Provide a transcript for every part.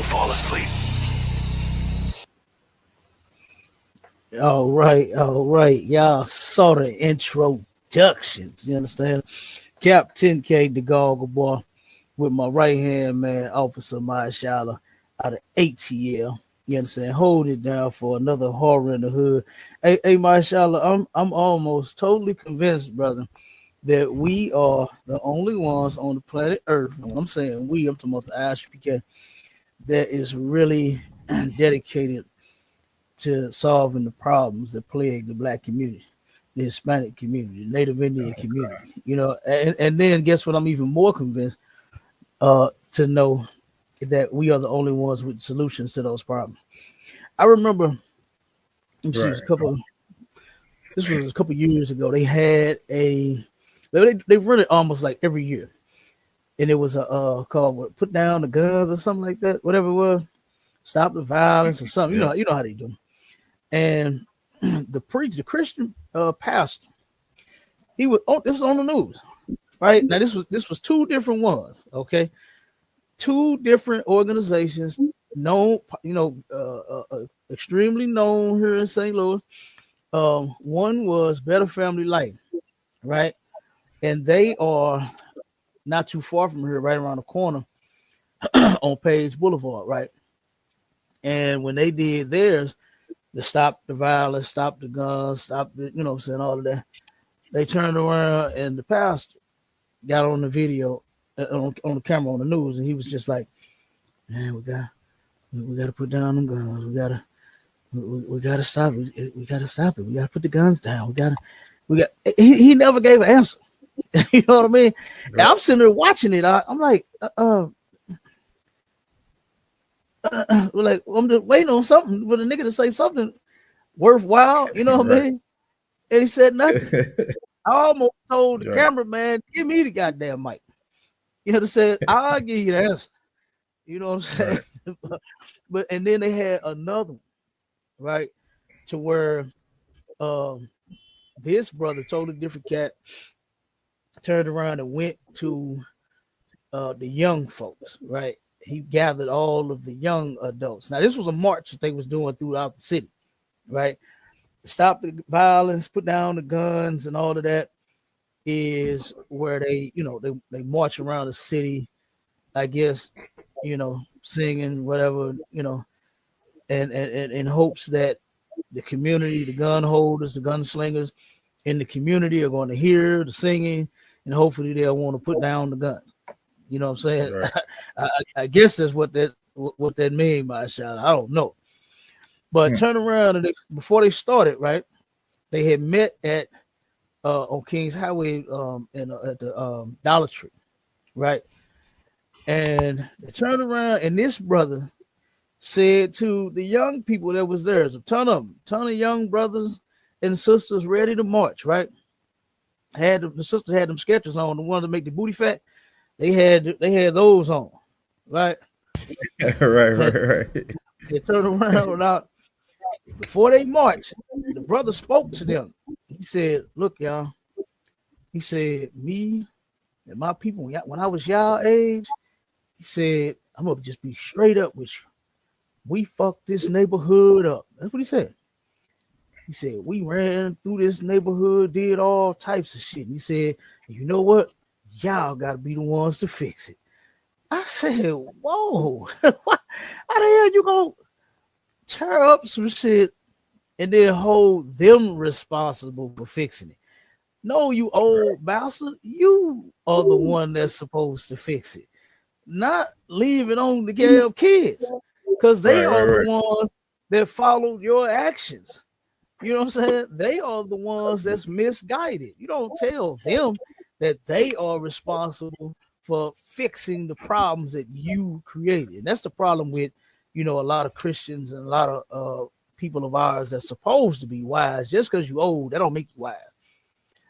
Don't fall asleep. All right, all right. Y'all saw the introductions. You understand? Captain K, the Goggle Boy, with my right hand man, Officer Mashallah, out of ATL. You understand? Hold it down for another horror in the hood. Hey, Mashallah, I'm almost totally convinced, brother, that we are the only ones on the planet Earth. When I'm saying we, I'm talking about the ISUPK, that is really dedicated to solving the problems that plague the black community, the Hispanic community, the Native Indian community. You know, and then guess what? I'm even more convinced to know that we are the only ones with solutions to those problems. I remember this was a couple years ago. They had they run it almost like every year, and it was a called what, "Put Down the Guns" or something like that, whatever it was, "Stop the Violence" or something. You know how they do. And the Christian pastor, this was on the news, right? Now this was two different ones, okay, two different organizations, known, extremely known here in St. Louis. One was Better Family Life, right, and they are not too far from here, right around the corner on Page Boulevard, right. And when they did theirs, to stop the violence, stop the guns, stop the, you know what I'm saying, all of that, they turned around and the pastor got on the video, on the camera on the news, and he was just like, "Man, we got to put down them guns. We got to stop it. We got to stop it. We got to put the guns down. We got." He never gave an answer. You know what I mean? And I'm sitting there watching it. I'm like, I'm just waiting on something for the nigga to say something worthwhile. You know what I mean? And he said nothing. I almost told the cameraman, "Give me the goddamn mic." You know what I said? "I'll give you the answer." You know what I'm saying? But and then they had another one, right? To where this brother, totally different cat, turned around and went to the young folks, right? He gathered all of the young adults. Now, this was a march that they was doing throughout the city, right? Stop the violence, put down the guns, and all of that is where they march around the city, I guess, singing whatever, and in hopes that the community, the gun holders, the gunslingers in the community are going to hear the singing, and hopefully they'll want to put down the guns. You know what I'm saying? Right. I guess that's what that means by a shot. I don't know. But turn around, and before they started, right, they had met at on Kings Highway at the Dollar Tree, right? And they turned around, and this brother said to the young people that was there, there's a ton of young brothers and sisters ready to march, right? The sisters had them sketchers on, the one to make the booty fat. They had those on, right? right. They turned around out before they marched. The brother spoke to them. He said, "Look, y'all," he said, "me and my people, when I was y'all age," he said, "I'm gonna just be straight up with you. We fucked this neighborhood up." That's what he said. He said, "We ran through this neighborhood, did all types of shit." And he said, "You know what? Y'all got to be the ones to fix it." I said, "Whoa, how the hell you gonna tear up some shit and then hold them responsible for fixing it? No, you old bastard, you are the one that's supposed to fix it, not leave it on the damn kids, because they are the ones that followed your actions. You know what I'm saying? They are the ones that's misguided. You don't tell them that they are responsible for fixing the problems that you created." And that's the problem with, a lot of Christians and a lot of people of ours that's supposed to be wise. Just because you're old, that don't make you wise.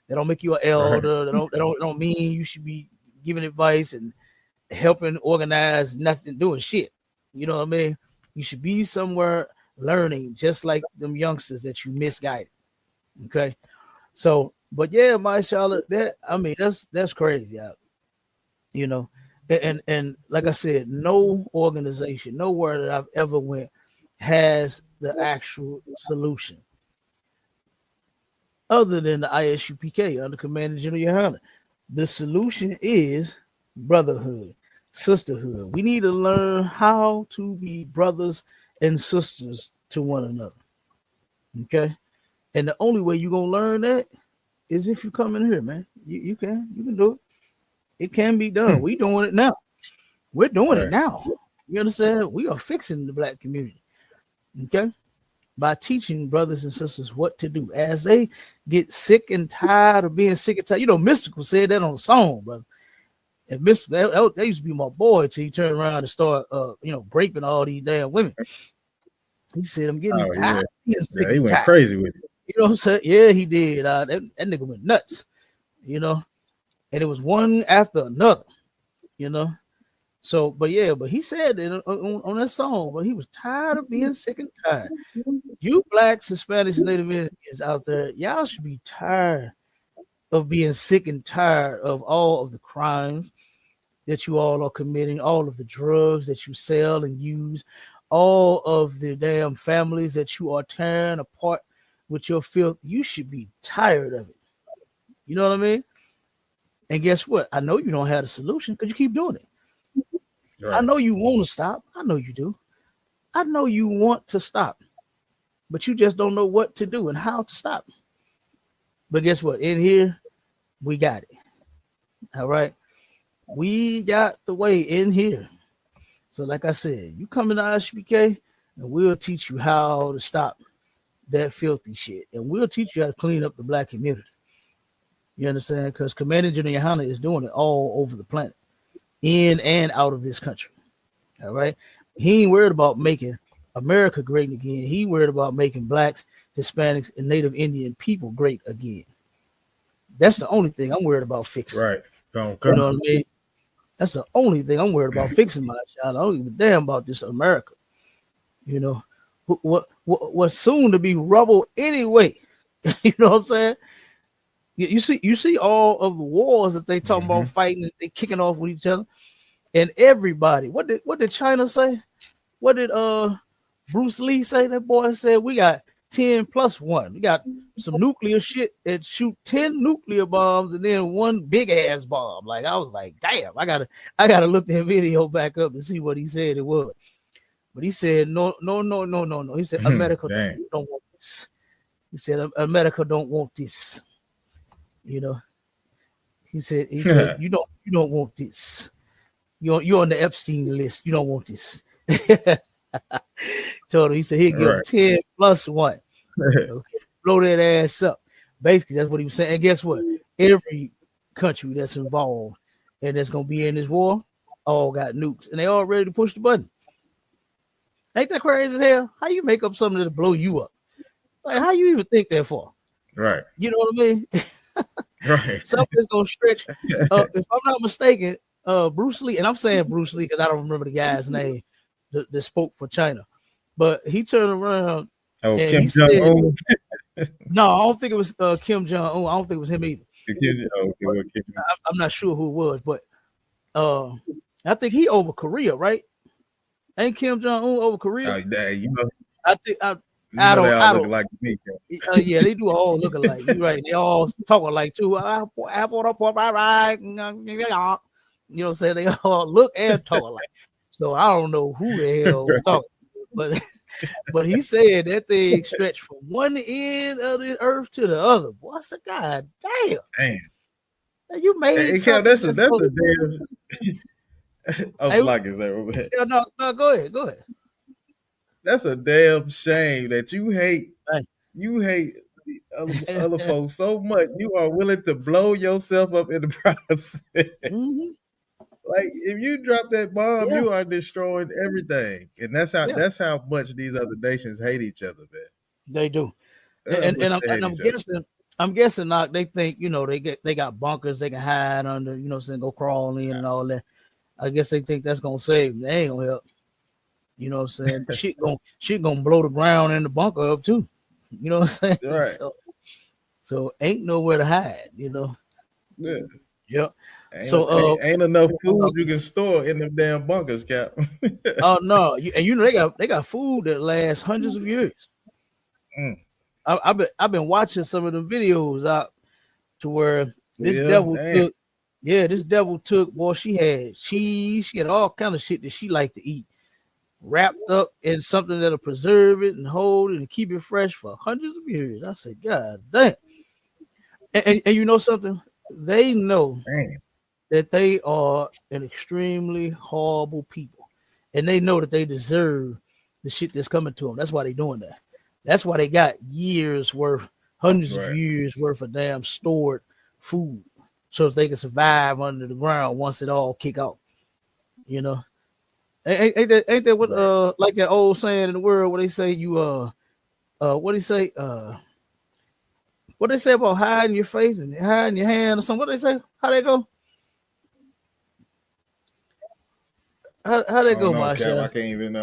That don't make you an elder. That don't mean you should be giving advice and helping organize nothing, doing shit. You know what I mean? You should be somewhere learning, just like them youngsters that you misguided. Okay, so, but yeah, my Charlotte, that's crazy, y'all. And like I said, no organization, nowhere that I've ever went has the actual solution other than the ISUPK under Commander General YAHANNA. The solution is brotherhood, sisterhood. We need to learn how to be brothers and sisters to one another. Okay? And the only way you're going to learn that is if you come in here, man. You can do it. It can be done. We doing it now. We're doing it now. You understand? We are fixing the black community. Okay? By teaching brothers and sisters what to do as they get sick and tired of being sick and tired. You know, Mystical said that on a song, brother. And Mystical, that used to be my boy till he turned around and start, raping all these damn women. He said, I'm getting tired of being sick he and went tired. crazy with it. You know what I'm saying? Yeah, he did. That nigga went nuts, you know, and it was one after another, you know. So, but he said it on that song, but he was tired of being sick and tired. You blacks, Hispanics, Native Indians out there, y'all should be tired of being sick and tired of all of the crimes that you all are committing, all of the drugs that you sell and use, all of the damn families that you are tearing apart with your filth. You should be tired of it. You know what I mean? And guess what? I know you don't have a solution because you keep doing it. Right. I know you want to stop. I know you do. I know you want to stop, but you just don't know what to do and how to stop. But guess what? In here, we got it. All right. We got the way in here. So like I said, you come to ISUPK and we'll teach you how to stop that filthy shit. And we'll teach you how to clean up the black community. You understand? Because Commander General YAHANNA is doing it all over the planet, in and out of this country. All right. He ain't worried about making America great again. He worried about making blacks, Hispanics, and Native Indian people great again. That's the only thing I'm worried about fixing. Right. You know what I mean? That's the only thing I'm worried about fixing, my child. I don't give a damn about this America. You know, what's soon to be rubble anyway. You know what I'm saying? You see all of the wars that they talking about fighting, they kicking off with each other, and everybody. What did China say? What did Bruce Lee say? That boy said we got 10+1. We got some nuclear shit that shoot 10 nuclear bombs and then one big ass bomb. Like I was like, damn, I gotta look that video back up and see what he said it was. But he said no. He said America don't want this. He said America don't want this. You know, he said you don't want this. You're on the Epstein list. You don't want this. Told him, he said he'd give 10+1. Okay, blow that ass up. Basically, that's what he was saying. And guess what? Every country that's involved and that's gonna be in this war all got nukes, and they all ready to push the button. Ain't that crazy as hell? How you make up something that'll blow you up? Like, how you even think that for? Right. You know what I mean? Right. Something's gonna stretch. If I'm not mistaken, Bruce Lee, and I'm saying Bruce Lee because I don't remember the guy's name that spoke for China, but he turned around. Oh, Kim Jong-un. No, I don't think it was Kim Jong-un. I don't think it was him either. I'm not sure who it was, but I think he over Korea, right? Ain't Kim Jong-un over Korea? You know, I think I don't look like me. Yeah, they do all look alike. You're right. They all talk alike too. You know what I'm saying? They all look and talk alike. So I don't know who the hell was talking, but he said that thing stretched from one end of the earth to the other. Boy, I said, God damn. You made that's a damn. I was like, is that? Yeah, no, go ahead. That's a damn shame that you hate other folks so much you are willing to blow yourself up in the process. Like if you drop that bomb, you are destroying everything, and that's how much these other nations hate each other, man. They do, and I'm guessing not. They think they got bunkers they can hide under, go crawl in and all that. I guess they think that's gonna save them. They ain't gonna help. You know what I'm saying? shit gonna blow the ground in the bunker up too. You know what I'm saying? Right. So ain't nowhere to hide, Yeah. Yep. Ain't enough food you can store in them damn bunkers, Cap. Oh no, they got food that lasts hundreds of years. I've been watching some of the videos out to where this devil took, boy, she had cheese, she had all kind of shit that she liked to eat, wrapped up in something that'll preserve it and hold it and keep it fresh for hundreds of years. I said, God damn. And you know something? They know that they are an extremely horrible people, and they know that they deserve the shit that's coming to them. That's why they're doing that. That's why they got years worth, hundreds of years worth of damn stored food, so that they can survive under the ground once it all kick out. You know, ain't that what like that old saying in the world where they say you what do you say what they say about hiding your face and hiding your hand or something? What they say? How they go? How they go, Marsha? I can't even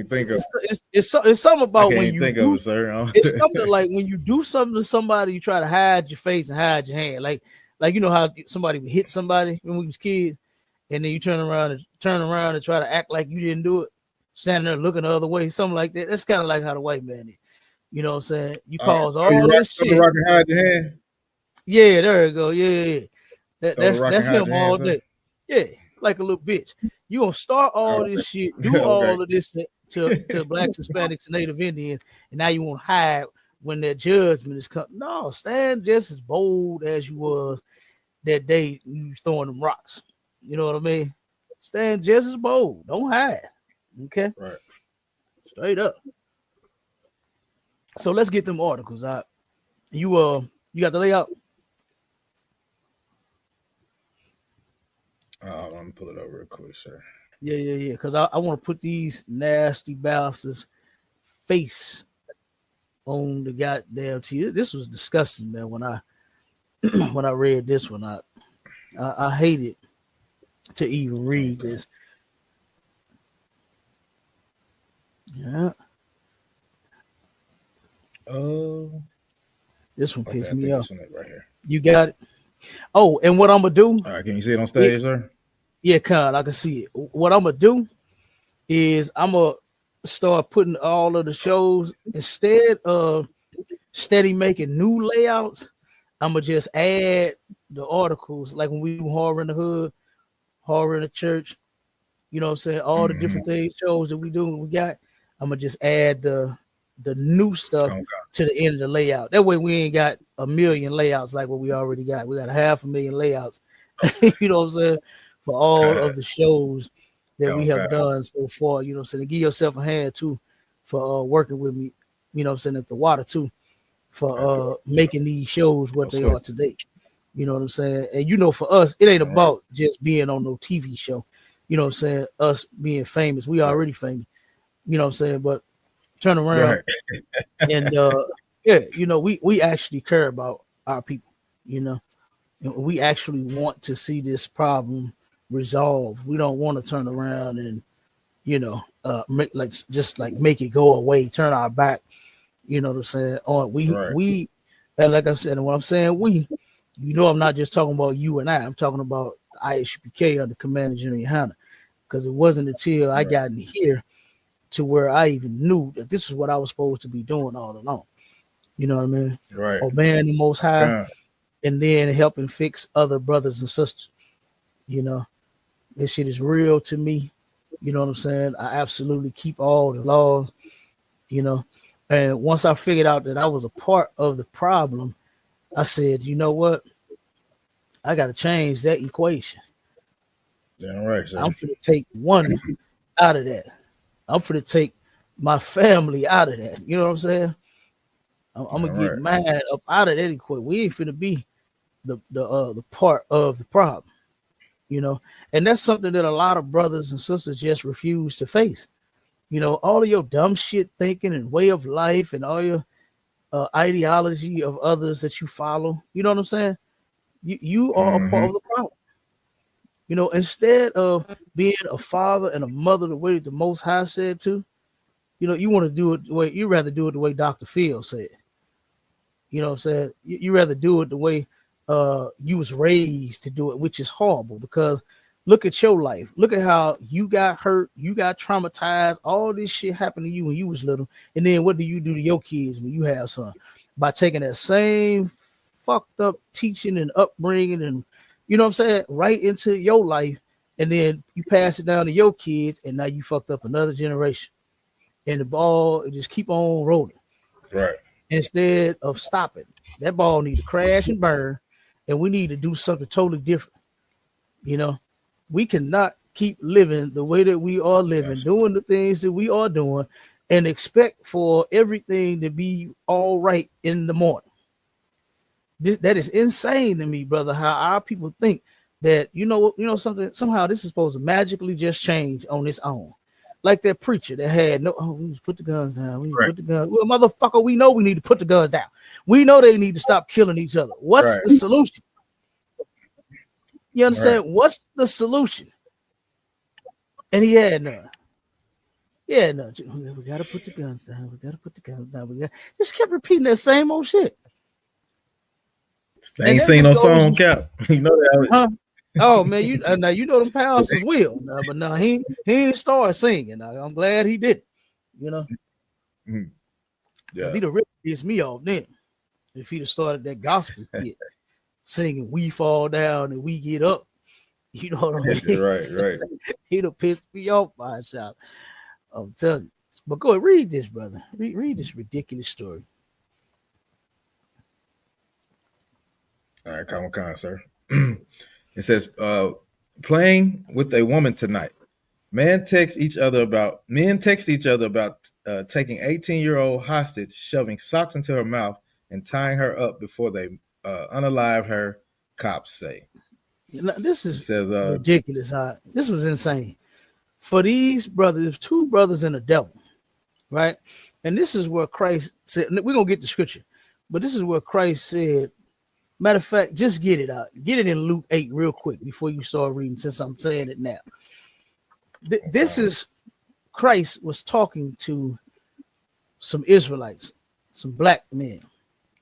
think of. It's something about when you think of it, sir. It's something like when you do something to somebody, you try to hide your face and hide your hand, like you know how somebody would hit somebody when we was kids, and then you turn around and try to act like you didn't do it, standing there looking the other way, something like that. That's kind of like how the white man is. You know what I'm saying? You cause all this shit. Rock and hide your hand. Yeah, there you go. Yeah. That's him all day. Yeah, like a little bitch. You gonna start all this shit, do all of this to blacks, Hispanics, and Native Indians, and now you want to hide when their judgment is coming. No, stand just as bold as you was that day you throwing them rocks. You know what I mean? Stand just as bold. Don't hide. Okay? Right. Straight up. So let's get them articles out. You got the layout? Let me pull it over real quick, sir. Yeah. Because I want to put these nasty bastards' face on the goddamn TV. This was disgusting, man. When I read this one, I hated to even read this. Yeah. Oh, this one pissed me off. Right here. You got it. Oh, and what I'm gonna do? All right, can you see it on stage, sir? Yeah, I can see it. What I'm gonna do is I'm gonna start putting all of the shows, instead of steady making new layouts, I'm gonna just add the articles, like when we do Horror in the Hood, Horror in the Church. You know what I'm saying? All the different things, shows that we do, we got. I'm gonna just add the new stuff to the end of the layout. That way we ain't got a million layouts like what we already got. We got 500,000 layouts, you know what I'm saying, for all of the shows that we have done so far. You know what I'm saying? And give yourself a hand too for working with me, you know what I'm saying, at the water too, for making these shows what they are today. You know what I'm saying? And you know, for us, it ain't about just being on no TV show. You know what I'm saying? Us being famous. We already famous. You know what I'm saying? But turn around and you know, we actually care about our people, you know, and we actually want to see this problem resolved. We don't want to turn around and, you know, make it go away, turn our back, you know what I'm saying, on we and like I said, and what I'm saying, you know, I'm not just talking about you and I'm talking about ISUPK under Commander General YAHANNA, because it wasn't until I got in here to where I even knew that this is what I was supposed to be doing all along. You know what I mean? Right. Obeying the Most High, and then helping fix other brothers and sisters. You know, this shit is real to me. You know what I'm saying? I absolutely keep all the laws, you know. And once I figured out that I was a part of the problem, I said, you know what? I got to change that equation. Yeah, right, sir. I'm going to take one out of that. I'm going to take my family out of that. You know what I'm saying? I'm going to get mine up out of that equation. We ain't finna be the part of the problem, you know? And that's something that a lot of brothers and sisters just refuse to face. You know, all of your dumb shit thinking and way of life and all your ideology of others that you follow. You know what I'm saying? You are a part of the problem. You know, instead of being a father and a mother the way the Most High said to, you know, you want to do it the way, you rather do it the way Dr. Phil said. You know what I'm saying? You rather do it the way you was raised to do it, which is horrible because look at your life. Look at how you got hurt, you got traumatized, all this shit happened to you when you was little. And then what do you do to your kids when you have some? By taking that same fucked up teaching and upbringing and, you know what I'm saying, right into your life. And then you pass it down to your kids, and now you fucked up another generation. And the ball, it just keep on rolling. Right. Instead of stopping. That ball need to crash and burn, and we need to do something totally different. You know, we cannot keep living the way that we are living, doing the things that we are doing, and expect for everything to be all right in the morning. That is insane to me, brother, how our people think that, you know something, somehow this is supposed to magically just change on its own. Like that preacher that had we need to put the guns down. We need to put the guns. Well, motherfucker, we know we need to put the guns down. We know they need to stop killing each other. What's the solution? You understand? What's the solution? And he had none. Yeah, no. We gotta put the guns down. We gotta put the guns down. We just kept repeating that same old shit. They ain't seen no song, Cap. You know that. Huh? Oh man, now you know them pastors will, but now he ain't started singing. I'm glad he did. You know, he'd have really pissed me off then if he'd have started that gospel shit, singing "We fall down and we get up." You know what I mean? Right. He'd have pissed me off by himself. I'm telling you. But go ahead, read this, brother. Read this ridiculous story. All right, come on, sir. It says, playing with a woman tonight. Men text each other about taking 18-year-old hostage, shoving socks into her mouth, and tying her up before they unalive her, cops say. This is ridiculous. This was insane. For these brothers, two brothers and a devil, right? And this is where Christ said, we're going to get the scripture, but this is where Christ said, matter of fact, just get it out. Get it in Luke 8 real quick before you start reading, since I'm saying it now. This is Christ was talking to some Israelites, some black men,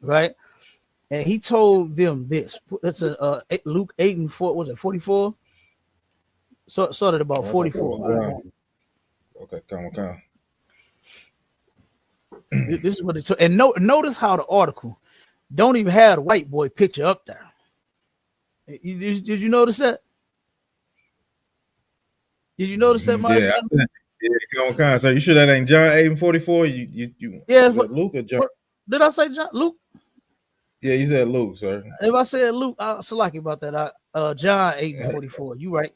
right? And he told them this. That's Luke 8 and 4. Was it 44? So started about 44. Okay, come on. This is what it took. And notice how the article don't even have the white boy picture up there. Did you notice that? Did you notice that, Mike? Yeah, come on. So you sure that ain't John 8 and 44? You Luke or John? Did I say John? Luke? Yeah, you said Luke, sir. If I said Luke, I'm lucky about that. John 8 and 44. You right.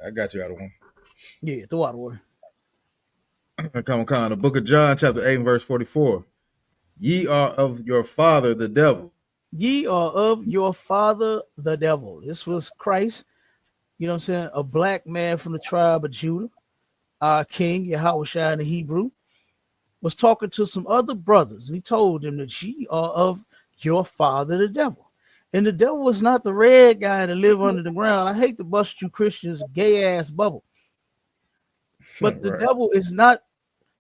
I got you out of one. Yeah, throw out of word. Come on. The book of John, chapter 8 and verse 44. Ye are of your father, the devil. Ye are of your father, the devil. This was Christ, you know what I'm saying? A black man from the tribe of Judah, our king, Yahawashi in the Hebrew, was talking to some other brothers. And he told them that ye are of your father, the devil. And the devil was not the red guy that live under the ground. I hate to bust you Christians' gay-ass bubble. But the devil is not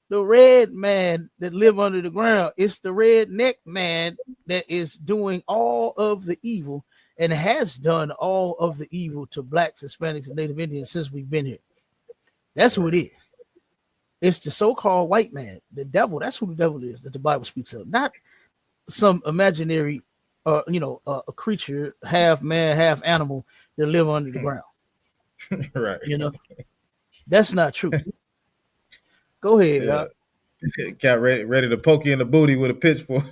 the red man that live under the ground. It's the redneck man that is doing all of the evil and has done all of the evil to blacks, Hispanics, and Native Indians since we've been here. That's who it is. It's the so-called white man, the devil. That's who the devil is that the Bible speaks of, not some imaginary a creature, half man, half animal that live under the ground. Right. You know, that's not true. Go ahead. Got ready to poke you in the booty with a pitchfork.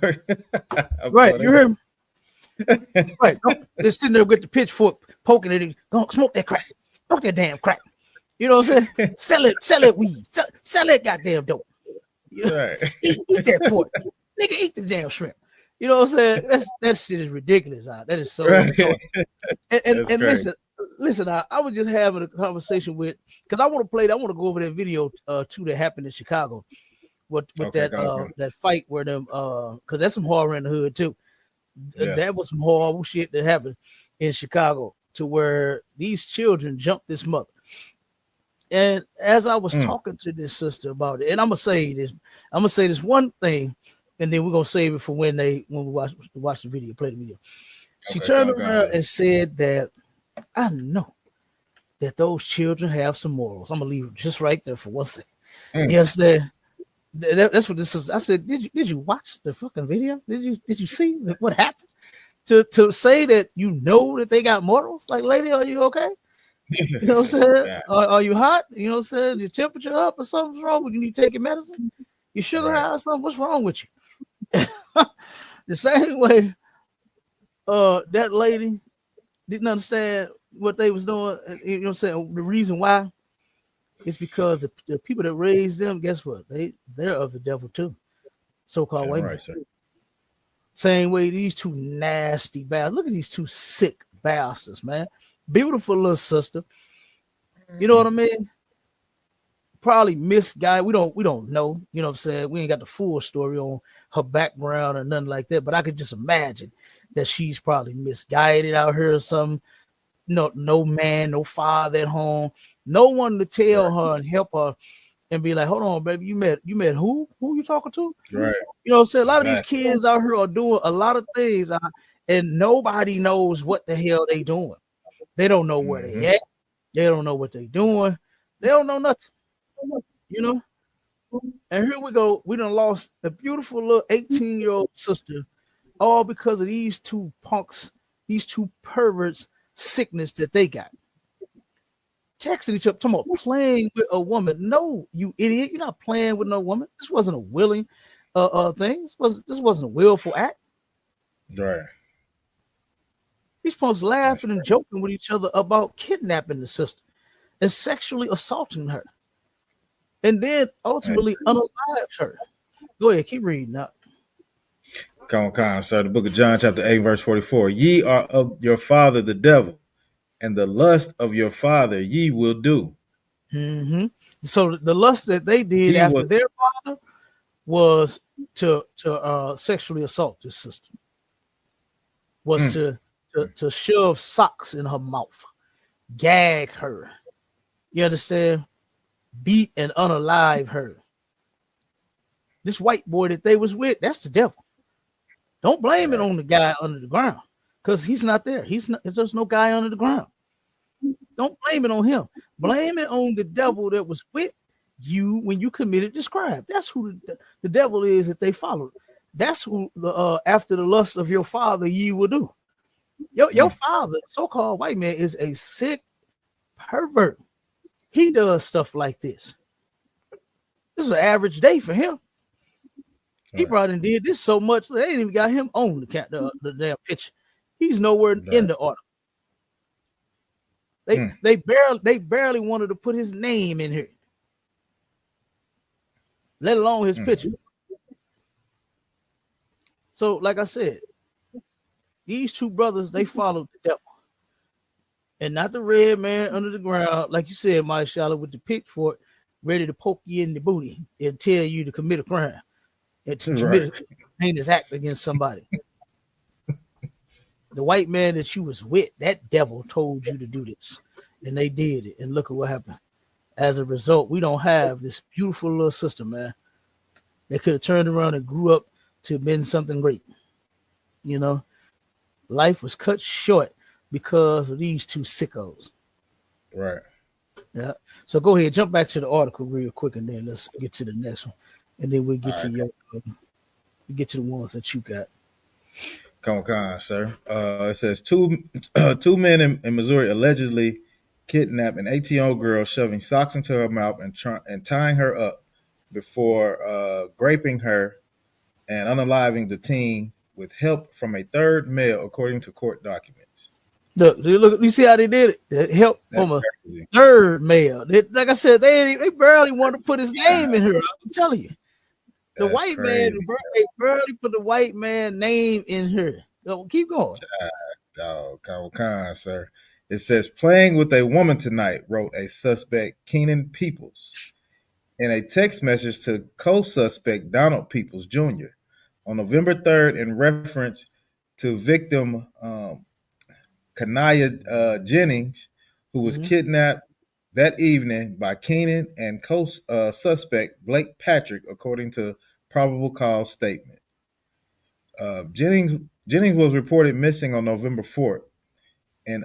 Right, you heard me? Right. They're sitting there with the pitchfork poking at it. Don't smoke that crack. Smoke that damn crack. You know what I'm saying? Sell it weed. Sell that goddamn dope. You know? Right. Eat that pork. Nigga, eat the damn shrimp. You know what I'm saying? That shit is ridiculous. That is so right. And listen, I was just having a conversation with, because I want to go over that video too that happened in Chicago with that fight where them because that's some horror in the hood too. Yeah. That was some horrible shit that happened in Chicago to where these children jumped this mother. And as I was talking to this sister about it, and I'm gonna say this one thing, and then we're gonna save it for when we watch the video, play the video. She turned around and said that I know that those children have some morals. I'm gonna leave it just right there for 1 second. Yes, that's what this is. I said, did you watch the fucking video? Did you see what happened? To say that you know that they got morals? Like, lady, are you okay? You know what I'm saying? Are you hot? You know what I'm saying? Your temperature up or something's wrong? You need to take your medicine? You sugar high or something? What's wrong with you? The same way that lady didn't understand what they was doing. You know what I'm saying? The reason why is because the people that raised them, guess what? They're of the devil too. So-called white men. Same way these two nasty bastards. Look at these two sick bastards, man. Beautiful little sister. You know what I mean? Probably misguided. We don't know. You know what I'm saying? We ain't got the full story on her background or nothing like that. But I could just imagine that she's probably misguided out here or something. No man, no father at home, no one to tell her and help her and be like, hold on, baby, you met who? Who you talking to? Right. You know what I'm saying? A lot of these kids out here are doing a lot of things, and nobody knows what the hell they doing. They don't know where they at. They don't know what they doing. They don't know nothing. You know? And here we go. We done lost a beautiful little 18-year-old sister, all because of these two punks, these two perverts, sickness that they got. Texting each other, talking about playing with a woman. No, you idiot. You're not playing with no woman. This wasn't a willing thing. This wasn't a willful act. Right. These punks laughing and joking with each other about kidnapping the sister and sexually assaulting her. And then ultimately unalived her. Go ahead, keep reading up. Come on, sir. The book of John, chapter 8, verse 44. Ye are of your father the devil, and the lust of your father ye will do. Mm-hmm. So the lust that they did after their father was to sexually assault this sister. Was to shove socks in her mouth, gag her. You understand? Beat and unalive her. This white boy that they was with, that's the devil. Don't blame it on the guy under the ground, because he's not there. There's no guy under the ground. Don't blame it on him. Blame it on the devil that was with you when you committed this crime. That's who the devil is that they followed. That's who after the lust of your father ye will do. Your father, so-called white man, is a sick pervert. He does stuff like this. This is an average day for him. He probably did this so much they ain't even got him on the damn picture. He's nowhere in the order. They barely wanted to put his name in here, let alone his picture. So, like I said, these two brothers, they followed the devil. And not the red man under the ground, like you said, my Shala, with the pitchfork, ready to poke you in the booty and tell you to commit a crime and to commit a heinous act against somebody. The white man that you was with, that devil told you to do this. And they did it. And look at what happened. As a result, we don't have this beautiful little sister, man. They could have turned around and grew up to have been something great. You know, life was cut short because of these two sickos. Right. Yeah. So go ahead, jump back to the article real quick, and then let's get to the next one, and then we'll get to your get to the ones that you got. Come on, sir. It says two men in Missouri allegedly kidnapped an 18-year-old girl, shoving socks into her mouth and tying her up before raping her and unaliving the teen with help from a third male, according to court documents. Look, you see how they did it? The help from a third male. Like I said, they barely want to put his name in here. I'm telling you. The white man, they barely put the white man name in here. So keep going. Come on, sir. It says, playing with a woman tonight, wrote a suspect, Keenan Peoples, in a text message to co-suspect Donald Peoples Jr. on November 3rd in reference to victim Kanaya Jennings, who was kidnapped that evening by Keenan and co-suspect Blake Patrick, according to probable cause statement. Jennings Jennings was reported missing on November 4th in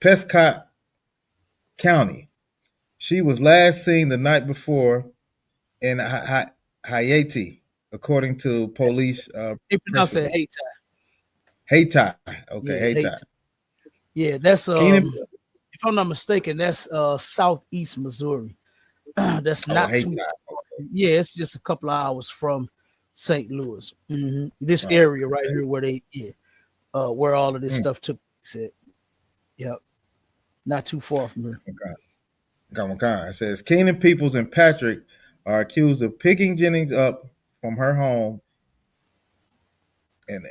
Prescott County. She was last seen the night before in Haiti, according to police. They pronounce it Haiti. Haiti. Okay, Yeah, Haiti. Yeah, that's Keenan, if I'm not mistaken, that's southeast Missouri. That's not Haiti. too far. Yeah, it's just a couple of hours from St. Louis. This area right here where where all of this stuff took place at. Yep. Not too far from here. It says Keenan Peoples and Patrick are accused of picking Jennings up from her home in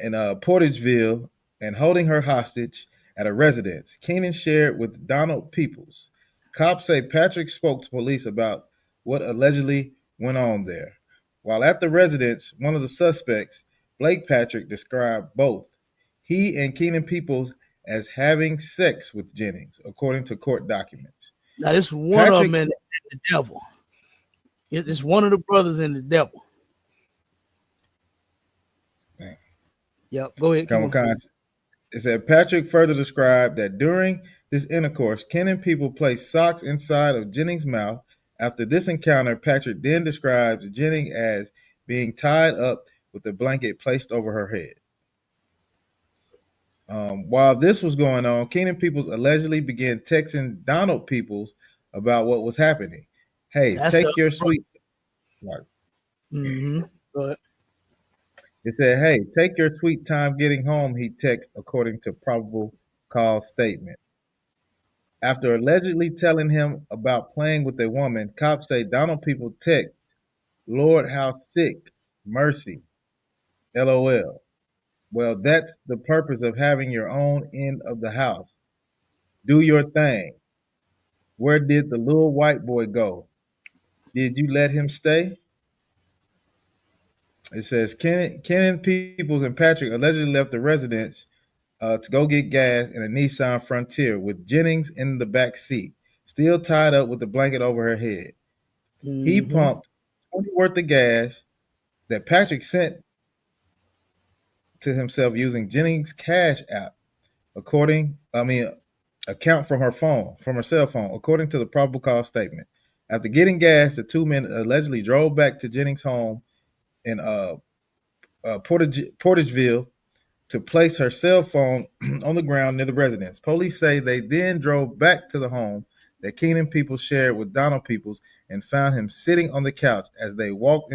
Portageville and holding her hostage at a residence. Keenan shared with Donald Peoples. Cops say Patrick spoke to police about what allegedly went on there. While at the residence, one of the suspects, Blake Patrick, described both he and Keenan Peoples as having sex with Jennings, according to court documents. Now, this one of them and the devil. It's one of the brothers and the devil. Yep, go ahead. It said Patrick further described that during this intercourse, Keenan People placed socks inside of Jennings' mouth. After this encounter, Patrick then describes Jennings as being tied up with a blanket placed over her head. While this was going on, Keenan Peoples allegedly began texting Donald Peoples about what was happening. Hey, take your sweet. But it said, "Hey, take your sweet time getting home," he texted, according to probable cause statement. After allegedly telling him about playing with a woman, cops say Donald Peoples text, "Lord, how sick, mercy, LOL. Well, that's the purpose of having your own end of the house. Do your thing. Where did the little white boy go? Did you let him stay?" It says Kenan Peoples and Patrick allegedly left the residence to go get gas in a Nissan Frontier with Jennings in the back seat, still tied up with the blanket over her head. He pumped 20 worth of gas that Patrick sent to himself using Jennings' Cash app, account from her cell phone, according to the probable cause statement. After getting gas, the two men allegedly drove back to Jennings' home in Portageville to place her cell phone on the ground near the residence. Police say they then drove back to the home that Keenan Peoples shared with Donald Peoples and found him sitting on the couch as they walked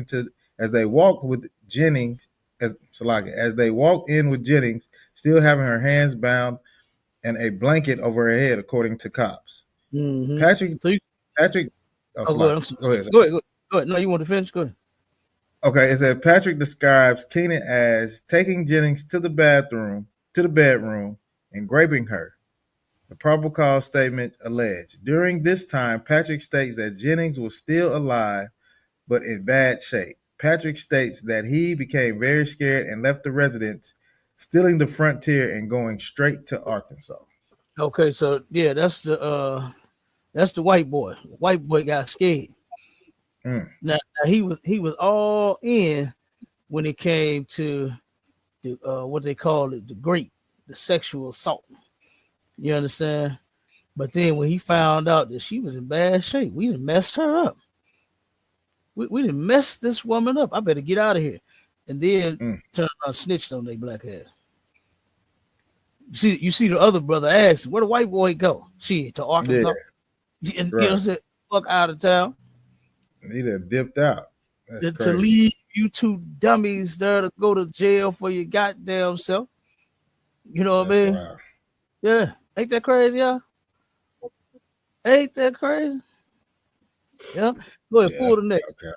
with Jennings, still having her hands bound and a blanket over her head, according to cops. Patrick. Go ahead. No, you want to finish? Go ahead. Okay, it said Patrick describes Keenan as taking Jennings to the bedroom, and raping her. The probable cause statement alleged. During this time, Patrick states that Jennings was still alive, but in bad shape. Patrick states that he became very scared and left the residence, stealing the Frontier and going straight to Arkansas. Okay, so yeah, that's the white boy. The white boy got scared. Now he was all in when it came to the what they call it, the sexual assault. You understand? But then when he found out that she was in bad shape, we done messed her up. We done messed this woman up. I better get out of here. And then turn around, snitched on their black ass. You see the other brother asked, where the white boy go? She to Arkansas. Yeah. And right. Fuck out of town. He done dipped out. To leave you two dummies there to go to jail for your goddamn self. You know what I mean? Wild. Yeah. Ain't that crazy, y'all? Ain't that crazy? Yeah. Go ahead, pull the next. Okay.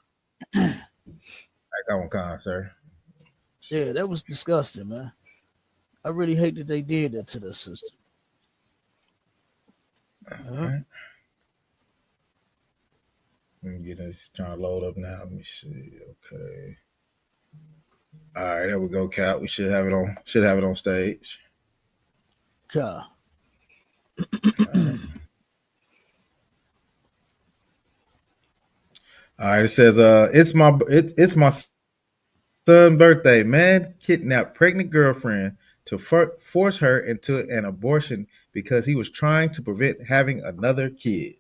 I got one con, sir. Yeah, that was disgusting, man. I really hate that they did that to the sister. Right. Let me get this trying to load up now. Let me see. Okay. All right, there we go, Cap. We should have it on stage. Yeah. All All right, it says, it's my son's birthday. Man kidnapped pregnant girlfriend to force her into an abortion because he was trying to prevent having another kid.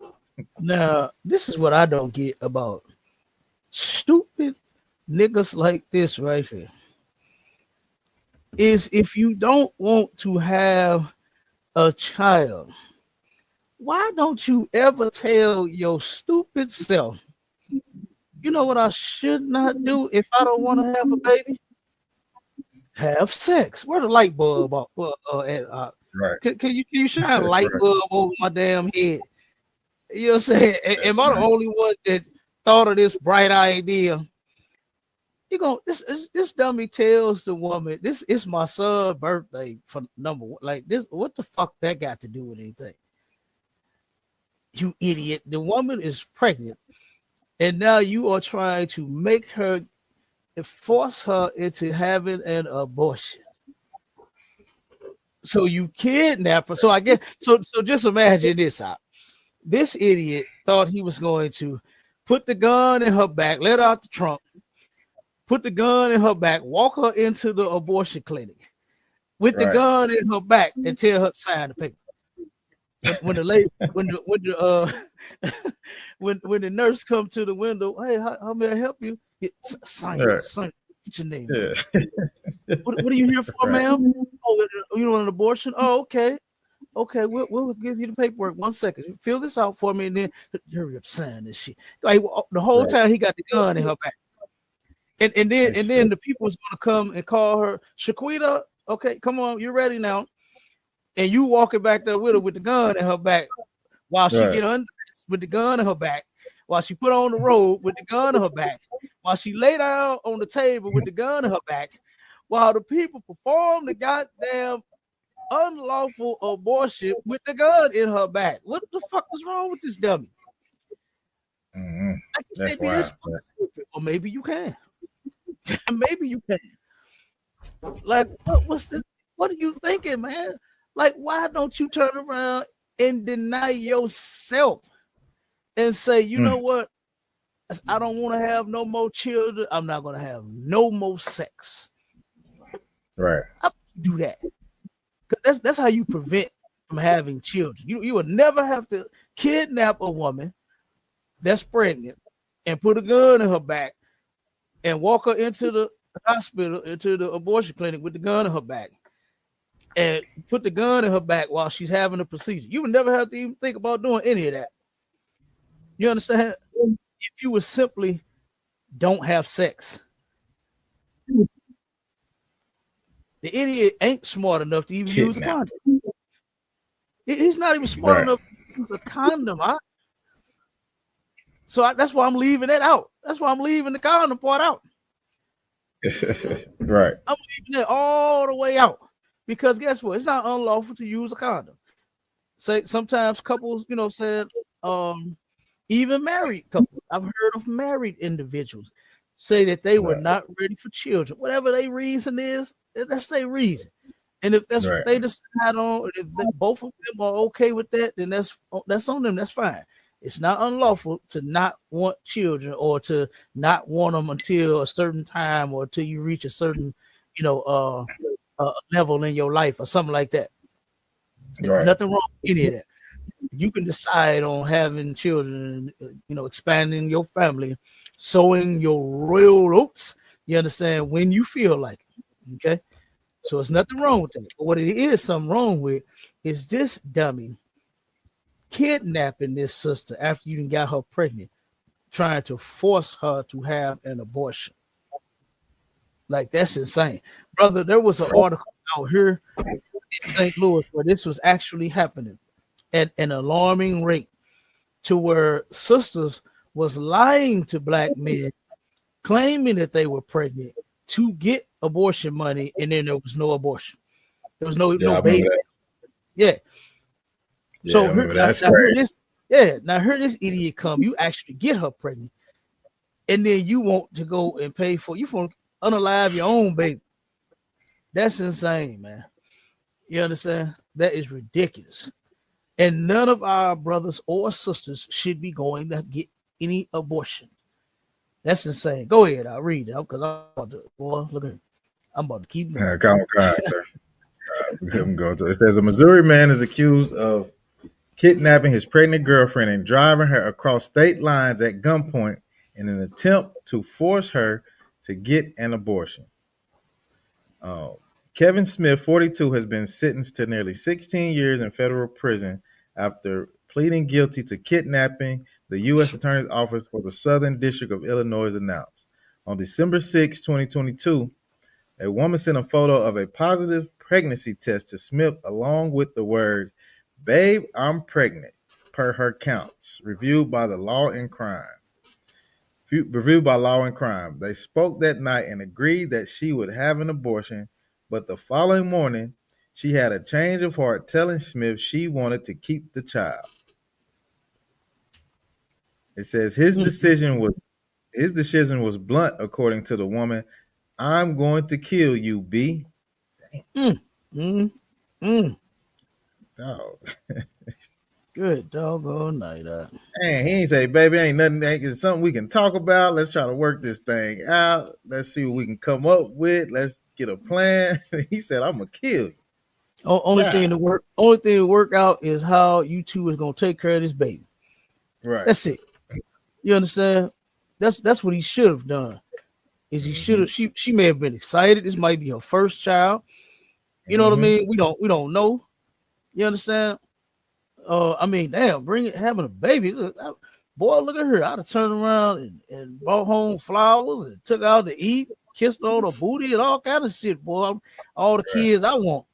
Now, this is what I don't get about stupid niggas like this right here. Is if you don't want to have a child, why don't you ever tell your stupid self, you know what I should not do if I don't want to have a baby? Have sex. Where the light bulb at? Right. Can you shine a light bulb over my damn head? You know what I'm saying? Am I the only one that thought of this bright idea? You go, this dummy tells the woman, this is my son's birthday for number one. Like this, what the fuck that got to do with anything? You idiot. The woman is pregnant, and now you are trying to make her force her into having an abortion. So you kidnap her. So I guess so just imagine this out. This idiot thought he was going to put the gun in her back, let her out the trunk, put the gun in her back, walk her into the abortion clinic with the gun in her back and tell her to sign the paper. When the lady, when the nurse come to the window, hey, how may I help you? Sign it. What's your name? Yeah. What are you here for, ma'am? Oh, you want an abortion? Oh, okay. Okay, we'll give you the paperwork. 1 second. Fill this out for me, and then hurry up, sign this shit. Like the whole time he got the gun in her back. And then the people was gonna come and call her Shaquita. Okay, come on, you're ready now. And you walking back there with her with the gun in her back while she get under with the gun in her back, while she put on the robe with the gun in her back, while she lay down on the table with the gun in her back, while the people perform the goddamn unlawful abortion with the gun in her back. What the fuck was wrong with this dummy? Mm-hmm. That's maybe this, or maybe you can. Maybe you can. Like, what's this? What are you thinking, man? Like, why don't you turn around and deny yourself and say, you know what? I don't want to have no more children. I'm not going to have no more sex. Right. How do you do that? Because that's how you prevent from having children. You would never have to kidnap a woman that's pregnant and put a gun in her back and walk her into the hospital, into the abortion clinic with the gun in her back, and put the gun in her back while she's having a procedure. You would never have to even think about doing any of that. You understand? If you would simply don't have sex. The idiot ain't smart enough to even use a condom. He's not even smart enough to use a condom. So that's why I'm leaving that out. That's why I'm leaving the condom part out. Right. I'm leaving it all the way out. Because guess what? It's not unlawful to use a condom. Say sometimes couples, said even married couples. I've heard of married individuals say that they were not ready for children. Whatever their reason is, that's their reason. And if that's what they decide on, if both of them are okay with that, then that's on them. That's fine. It's not unlawful to not want children or to not want them until a certain time or until you reach a certain, level in your life or something like that. There's nothing wrong with any of that. You can decide on having children, expanding your family, sowing your royal oats. You understand, when you feel like it. Okay. So it's nothing wrong with that. But what it is something wrong with is this dummy kidnapping this sister after you got her pregnant, trying to force her to have an abortion. Like, that's insane. Brother, there was an article out here in St. Louis where this was actually happening at an alarming rate, to where sisters was lying to black men, claiming that they were pregnant to get abortion money, and then there was no abortion. There was no baby. Yeah. So now here this idiot come. You actually get her pregnant, and then you want to go and pay for, you want to unalive your own baby. That's insane, man. You understand? That is ridiculous. And none of our brothers or sisters should be going to get any abortion. That's insane. Go ahead, I'll read it because I'm about to. Boy, look at. I'm about to keep going. Come on, sir. Go to it. Says a Missouri man is accused of kidnapping his pregnant girlfriend and driving her across state lines at gunpoint in an attempt to force her to get an abortion. Kevin Smith, 42, has been sentenced to nearly 16 years in federal prison after pleading guilty to kidnapping, the U.S. Attorney's Office for the Southern District of Illinois announced. On December 6, 2022, a woman sent a photo of a positive pregnancy test to Smith along with the words, "Babe, I'm pregnant," per her counts, reviewed by Law and Crime. They spoke that night and agreed that she would have an abortion, but the following morning, she had a change of heart, telling Smith she wanted to keep the child. It says his decision was blunt, according to the woman. "I'm going to kill you, B." Dog. Good doggone night. Man, he ain't say, "Baby, ain't nothing. It's something we can talk about. Let's try to work this thing out. Let's see what we can come up with. Let's get a plan." He said, "I'm gonna kill you." Only thing to work out is how you two is gonna take care of this baby. Right. That's it. You understand? That's what he should have done. Is he should have? She may have been excited. This might be her first child. You know what I mean? We don't know. You understand? I mean, damn, having a baby. Look at her. I'd have turned around and brought home flowers and took out to eat, kissed on her booty and all kind of shit, boy. All the kids I want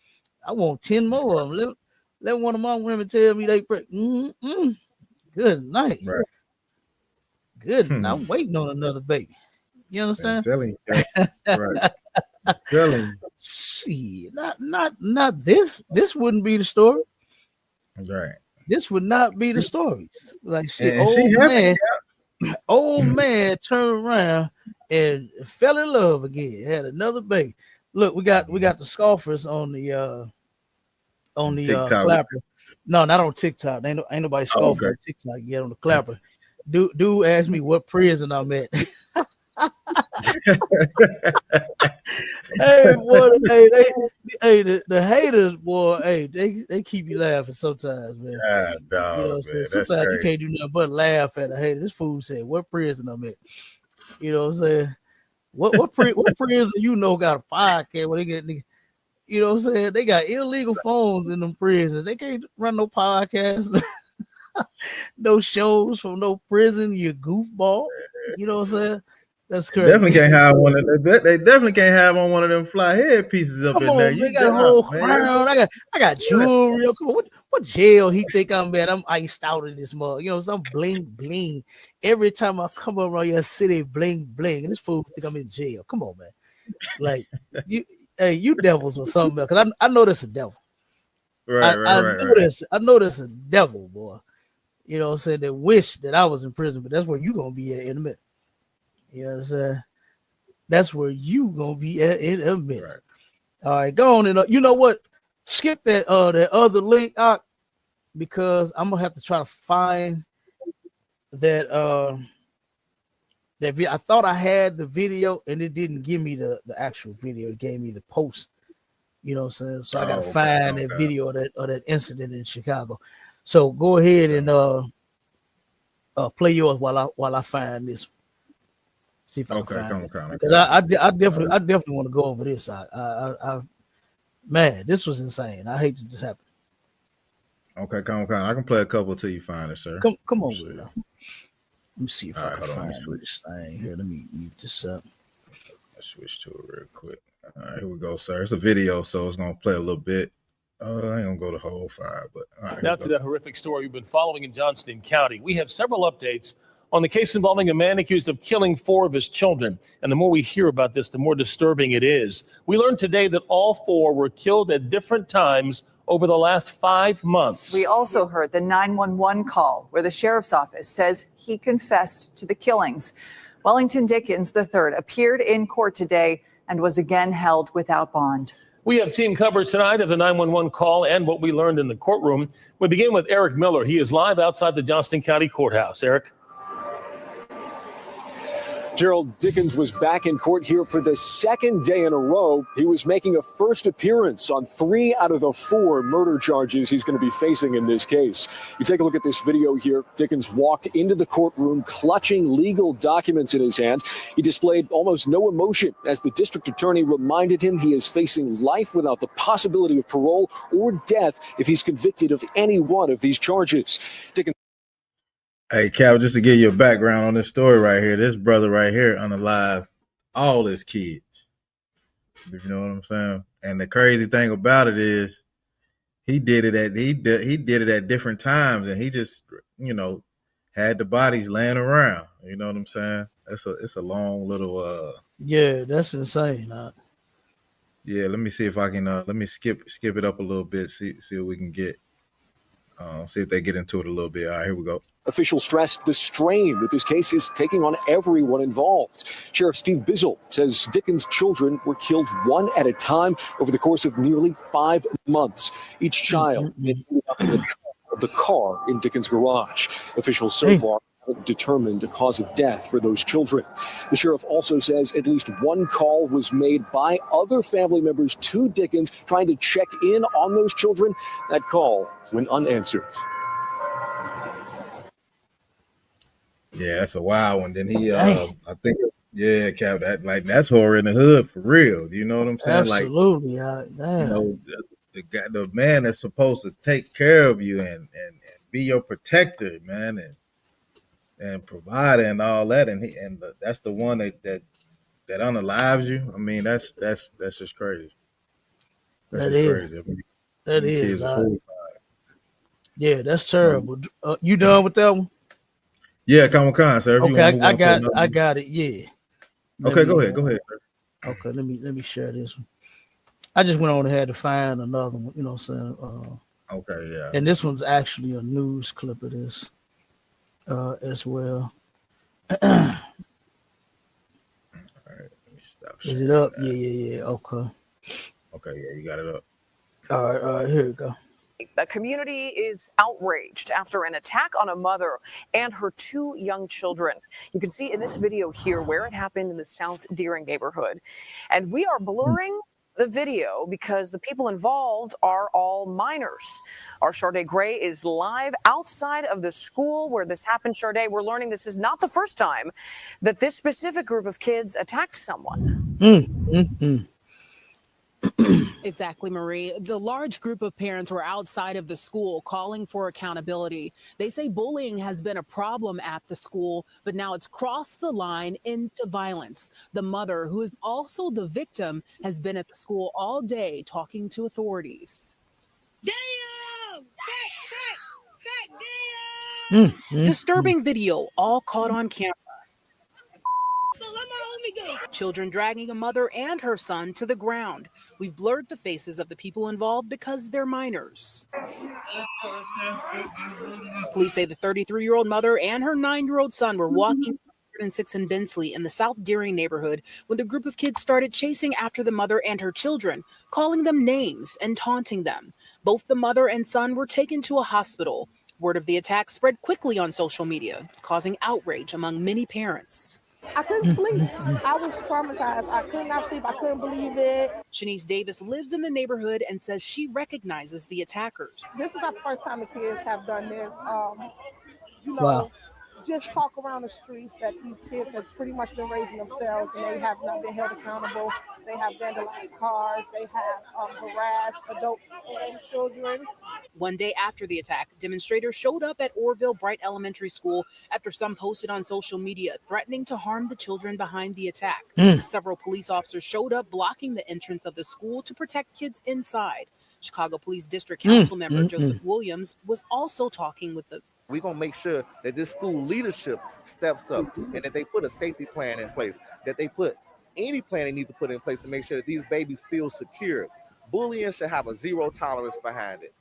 10 more of them. Let one of my women tell me they pregnant. Good night. Right. Good. I'm waiting on another baby. You understand? I'm telling you. Right. Telling you. See, not this. This wouldn't be the story. Right. This would not be the story. Like shit, old man turned around and fell in love again. Had another baby. Look, we got the scoffers on the clapper. No, not on TikTok. Ain't nobody scoffing on TikTok yet on the clapper. Dude asked me what prison I'm at. Hey, boy, the haters, boy, hey, they keep you laughing sometimes, man. Dog, you know what I'm saying? Sometimes you can't do nothing but laugh at a hater. This fool said, "What prison I'm at?" You know what I'm saying? What prison you know got a podcast where they get, you know what I'm saying? They got illegal phones in them prisons. They can't run no podcasts, no shows from no prison. You goofball. You know what I'm saying? That's crazy. Definitely can't have one of them. They definitely can't have on one of them fly head pieces up in there. You got a whole crown. I got jewelry. Come on, what jail he think I'm at? I'm iced out in this mug. You know, some bling bling. Every time I come around your city, bling bling. And this fool think I'm in jail. Come on, man. Like you devils or something else. Because I know that's a devil. Right. I know that's a devil, boy. You know what I'm saying? They wish that I was in prison, but that's where you gonna be at in a minute. You know what I'm saying? That's where you gonna be at in a minute. Right. All right, go on and you know what? Skip that other link out because I'm gonna have to try to find that that video. I thought I had the video and it didn't give me the actual video. It gave me the post. You know what I'm saying? So I gotta find that video of that incident in Chicago. So go ahead and play yours while I find this. See if I can find it. I definitely want to go over this. Man, this was insane. I hate that this happened. Okay, come on. I can play a couple till you find it, sir. Come on with it. Let me see if I can find this thing here. Let me mute this up. Let's switch to it real quick. All right, here we go, sir. It's a video, so it's gonna play a little bit. I ain't gonna go the whole 5, but all right. Now to that horrific story we've been following in Johnston County. We have several updates on the case involving a man accused of killing 4 of his children. And the more we hear about this, the more disturbing it is. We learned today that all 4 were killed at different times over the last 5 months. We also heard the 911 call where the sheriff's office says he confessed to the killings. Wellington Dickens III appeared in court today and was again held without bond. We have team coverage tonight of the 911 call and what we learned in the courtroom. We begin with Eric Miller. He is live outside the Johnston County Courthouse. Eric. Gerald Dickens was back in court here for the second day in a row. He was making a first appearance on 3 out of the 4 murder charges he's going to be facing in this case. You take a look at this video here. Dickens walked into the courtroom clutching legal documents in his hands. He displayed almost no emotion as the district attorney reminded him he is facing life without the possibility of parole or death if he's convicted of any one of these charges. Dickens. Hey, Cal, just to give you a background on this story right here, this brother right here unalive all his kids. If you know what I'm saying. And the crazy thing about it is he did it at different times, and he just, you know, had the bodies laying around. You know what I'm saying? It's a long little yeah, that's insane. Yeah, let me see if I can let me skip it up a little bit, see what we can get. See if they get into it a little bit. All right, here we go. Officials stressed the strain that this case is taking on everyone involved. Sheriff Steve Bizzle says Dickens' children were killed one at a time over the course of nearly 5 months. Each child ended up in the trunk of the car in Dickens' garage. Officials so far haven't determined the cause of death for those children. The sheriff also says at least one call was made by other family members to Dickens trying to check in on those children. That call went unanswered. Yeah, that's a wild one. Then he, I think, yeah, Cap, that's horror in the hood for real. You know what I'm saying? Absolutely. Like, you know, the man that's supposed to take care of you and be your protector, man, and provider and all that, and that's the one that unalives you. I mean, that's just crazy. That's crazy. I mean, that is. Yeah, that's terrible. You done with that one? Yeah, come on, sir. Okay, I got it. Yeah. Okay, go ahead, sir. Okay, let me share this one. I just went on and had to find another one. You know what I'm saying? Okay, yeah. And this one's actually a news clip of this as well. All right, let me stop. Is it up? Yeah. Okay. Okay, yeah, you got it up. All right, here we go. The community is outraged after an attack on a mother and her 2 young children. You can see in this video here where it happened in the South Deering neighborhood. And we are blurring the video because the people involved are all minors. Our Sade Gray is live outside of the school where this happened. Sade, we're learning this is not the first time that this specific group of kids attacked someone. Exactly, Marie. The large group of parents were outside of the school calling for accountability. They say bullying has been a problem at the school, but now it's crossed the line into violence. The mother, who is also the victim, has been at the school all day talking to authorities. Damn! Disturbing video, all caught on camera. Children dragging a mother and her son to the ground. We've blurred the faces of the people involved because they're minors. Police say the 33-year-old mother and her 9-year-old son were walking 106 in Bensley in the South Deering neighborhood when the group of kids started chasing after the mother and her children, calling them names and taunting them. Both the mother and son were taken to a hospital. Word of the attack spread quickly on social media, causing outrage among many parents. I couldn't sleep. I was traumatized. I could not sleep. I couldn't believe it. Shanice Davis lives in the neighborhood and says she recognizes the attackers. This is not the first time the kids have done this. Wow. Just talk around the streets that these kids have pretty much been raising themselves and they have not been held accountable. They have vandalized cars. They have harassed adults and children. One day after the attack, demonstrators showed up at Orville Bright Elementary School after some posted on social media threatening to harm the children behind the attack. Several police officers showed up blocking the entrance of the school to protect kids inside. Chicago Police District Council member Joseph Williams was also talking with the We're going to make sure that this school leadership steps up and that they put a safety plan in place, that they put any plan they need to put in place to make sure that these babies feel secure. Bullying should have a zero tolerance behind it.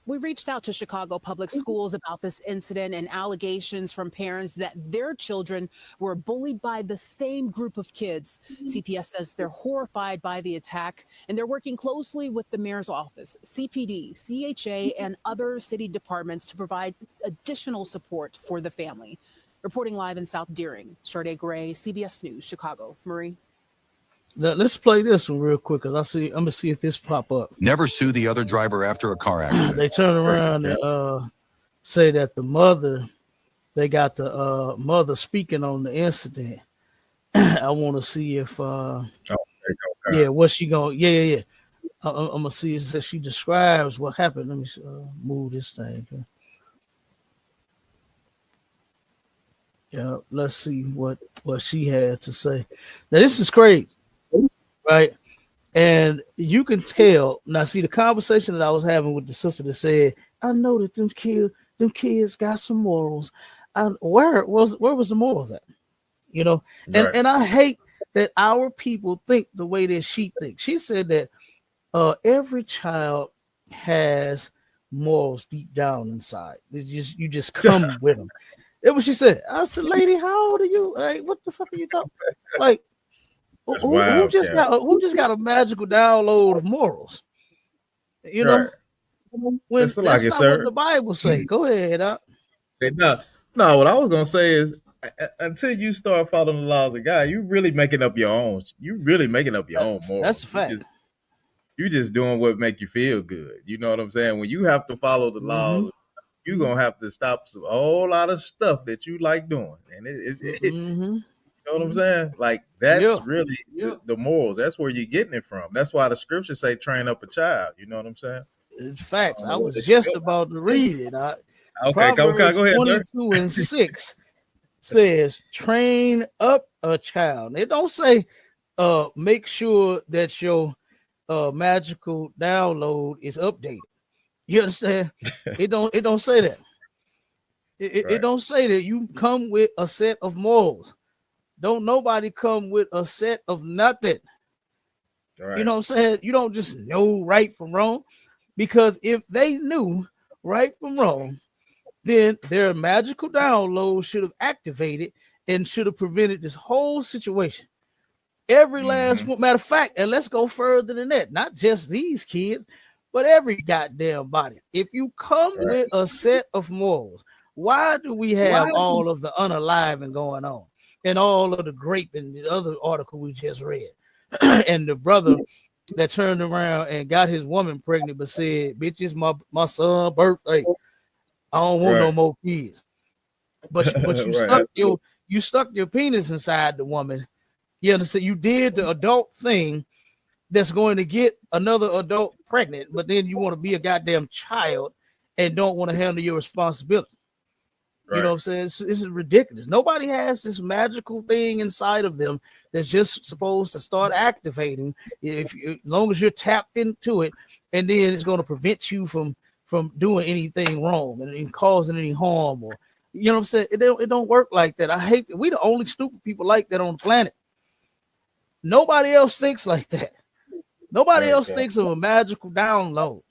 We reached out to Chicago Public Schools about this incident and allegations from parents that their children were bullied by the same group of kids. CPS says they're horrified by the attack and they're working closely with the mayor's office, CPD, CHA, and other city departments to provide additional support for the family. Reporting live in South Deering, Sade Gray, CBS News, Chicago. Marie. Now, let's play this one real quick because I'm gonna see if this pop up. Never sue the other driver after a car accident. They turn around and say that the mother, they got the mother speaking on the incident. I want to see if what's she going? Yeah. I'm gonna see if she describes what happened. Let me move this thing. Yeah, let's see what she had to say. Now this is crazy, right? And you can tell now. See the conversation that I was having with the sister that said, "I know that them kids got some morals." Where was the morals at? You know, and I hate that our people think the way that she thinks. She said that every child has morals deep down inside. You just come with them. It was she said. I said, "Lady, how old are you? Like, what the fuck are you talking? Like, who just got a magical download of morals? You know, when that's not what the Bible say. Go ahead, No, what I was gonna say is, until you start following the laws of God, you really making up your own. You really making up your own morals. That's a fact. You just doing what make you feel good. You know what I'm saying? When you have to follow the laws, you're gonna have to stop a whole lot of stuff that you like doing. And you know what I'm saying? Like that's really the morals. That's where you're getting it from. That's why the scriptures say train up a child. You know what I'm saying? It's facts. I was just about to read it. Okay, go ahead. 22:6 says train up a child. It don't say make sure that your magical download is updated. You understand? It don't say that. It don't say that you come with a set of morals. Don't nobody come with a set of nothing. You know what I'm saying? You don't just know right from wrong, because if they knew right from wrong, then their magical download should have activated and should have prevented this whole situation. Every last one. Matter of fact, and let's go further than that. Not just these kids, but every goddamn body. If you come with a set of morals, why do we have all of the unaliving going on and all of the grape and the other article we just read? And the brother that turned around and got his woman pregnant but said, "Bitch, it's my son's birthday. I don't want no more kids." But you stuck your penis inside the woman. You understand? You did the adult thing that's going to get another adult pregnant, but then you want to be a goddamn child and don't want to handle your responsibility. You know what I'm saying? This is ridiculous. Nobody has this magical thing inside of them that's just supposed to start activating as long as you're tapped into it, and then it's going to prevent you from doing anything wrong and causing any harm, or you know what I'm saying? It don't work like that. I hate that. We the only stupid people like that on the planet. Nobody else thinks like that. Nobody else thinks of a magical download,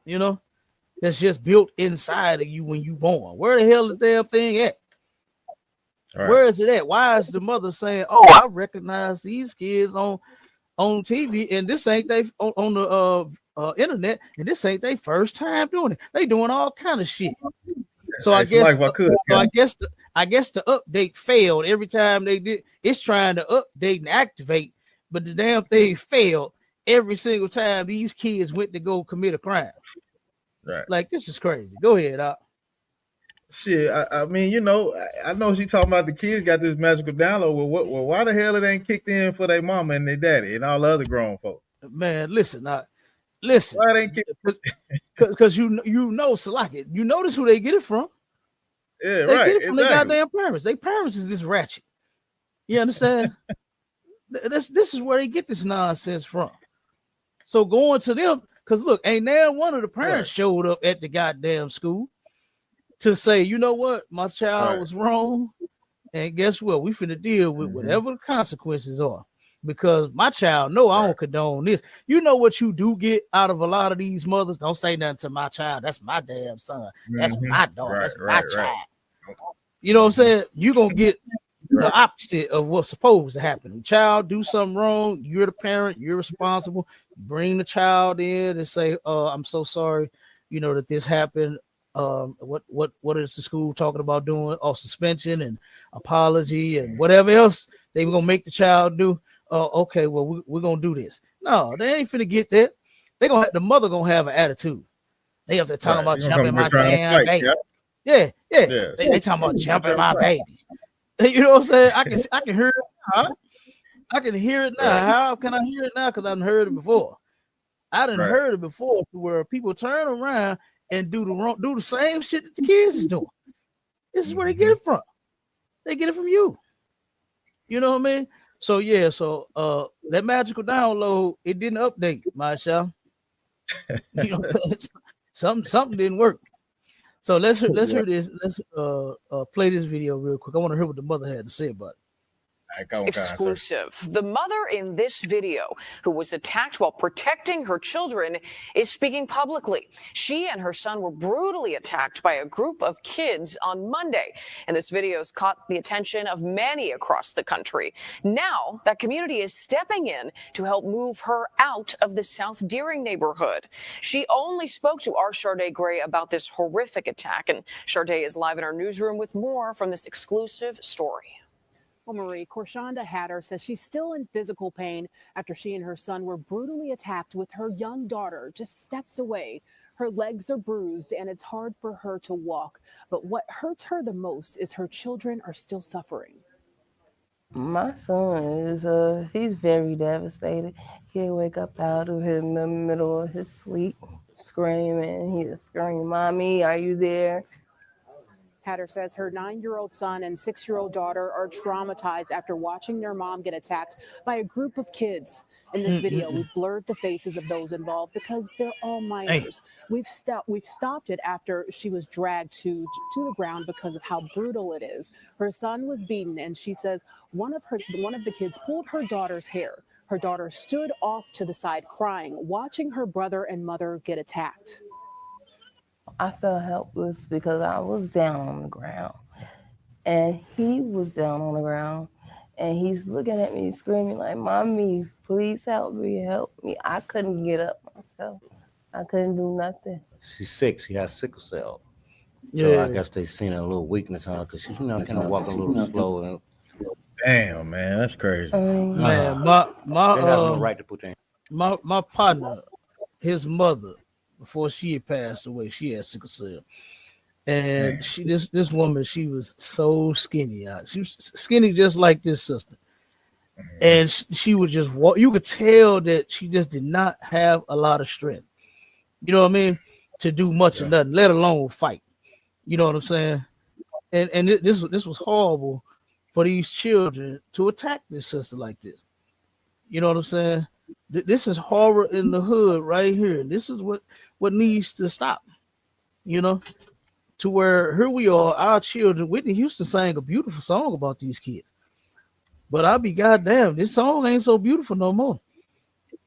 you know, that's just built inside of you when you born. Where the hell is the damn thing at? Where is it at? Why is the mother saying, "Oh, I recognize these kids on TV, and this ain't they on the internet, and this ain't their first time doing it. They doing all kind of shit." So I guess the update failed every time they did. It's trying to update and activate, but the damn thing failed every single time these kids went to go commit a crime. Like, this is crazy. Go ahead, Shit, I mean, you know, I know she talking about the kids got this magical download. Well, why the hell it ain't kicked in for their mama and their daddy and all the other grown folks? Man, listen. Why it ain't kicked? Because you know, Salaki, you notice who they get it from. Yeah, they get it from their goddamn parents. Their parents is this ratchet. You understand? This is where they get this nonsense from. So going to them, because look, ain't now one of the parents showed up at the goddamn school to say, "You know what, my child was wrong, and guess what? We finna deal with whatever the consequences are, because my child know I don't condone this." You know what you do get out of a lot of these mothers? Don't say nothing to my child. That's my damn son. That's my daughter. That's my child. You know what I'm saying? You're gonna get the opposite of what's supposed to happen. The child do something wrong, you're the parent, you're responsible. Bring the child in and say, "I'm so sorry, you know, that this happened. what is the school talking about doing? Or suspension and apology and whatever else they were gonna make the child do. Okay, well we're gonna do this. No, they ain't finna get that. The mother gonna have an attitude. They have to talk about jumping my damn baby. Yeah. They talking about jumping my baby. You know what I'm saying? I can hear it now. I can hear it now. How can I hear it now? Because I've heard it before. I done heard it before, to where people turn around and do the same shit that the kids is doing. This is where they get it from. They get it from you. You know what I mean? So yeah, that magical download, it didn't update, Marshall. You know, something didn't work. So let's hear this. Let's play this video real quick. I want to hear what the mother had to say about it. Exclusive. The mother in this video, who was attacked while protecting her children, is speaking publicly. She and her son were brutally attacked by a group of kids on Monday, and this video has caught the attention of many across the country. Now, that community is stepping in to help move her out of the South Deering neighborhood. She only spoke to our Sharday Gray about this horrific attack, and Sharday is live in our newsroom with more from this exclusive story. Well, Marie, Korshonda Hatter says she's still in physical pain after she and her son were brutally attacked with her young daughter just steps away. Her legs are bruised and it's hard for her to walk. But what hurts her the most is her children are still suffering. My son is, he's very devastated. He'll wake up out of the middle of his sleep screaming. He'll scream, "Mommy, are you there?" Hatter says her 9-year-old son and 6-year-old daughter are traumatized after watching their mom get attacked by a group of kids. In this video, we've blurred the faces of those involved because they're all minors. We've stopped it after she was dragged to the ground because of how brutal it is. Her son was beaten, and she says one of the kids pulled her daughter's hair. Her daughter stood off to the side crying, watching her brother and mother get attacked. I felt helpless because I was down on the ground and he was down on the ground and he's looking at me screaming like, "Mommy, please help me. I couldn't get up myself. I couldn't do nothing." She's 6. She has sickle cell. So I guess they seen a little weakness on her because she's kind of walking a little slow. And damn, man, that's crazy. Man, my partner, his mother, before she had passed away, she had sickle cell, and this woman, she was so skinny. She was skinny just like this sister, and she would just walk. You could tell that she just did not have a lot of strength. You know what I mean? To do much of nothing, let alone fight. You know what I'm saying? And this was horrible for these children to attack this sister like this. You know what I'm saying? This is horror in the hood right here. This is what needs to stop, you know, to where here we are, our children. Whitney Houston sang a beautiful song about these kids, but I'll be goddamn, this song ain't so beautiful no more.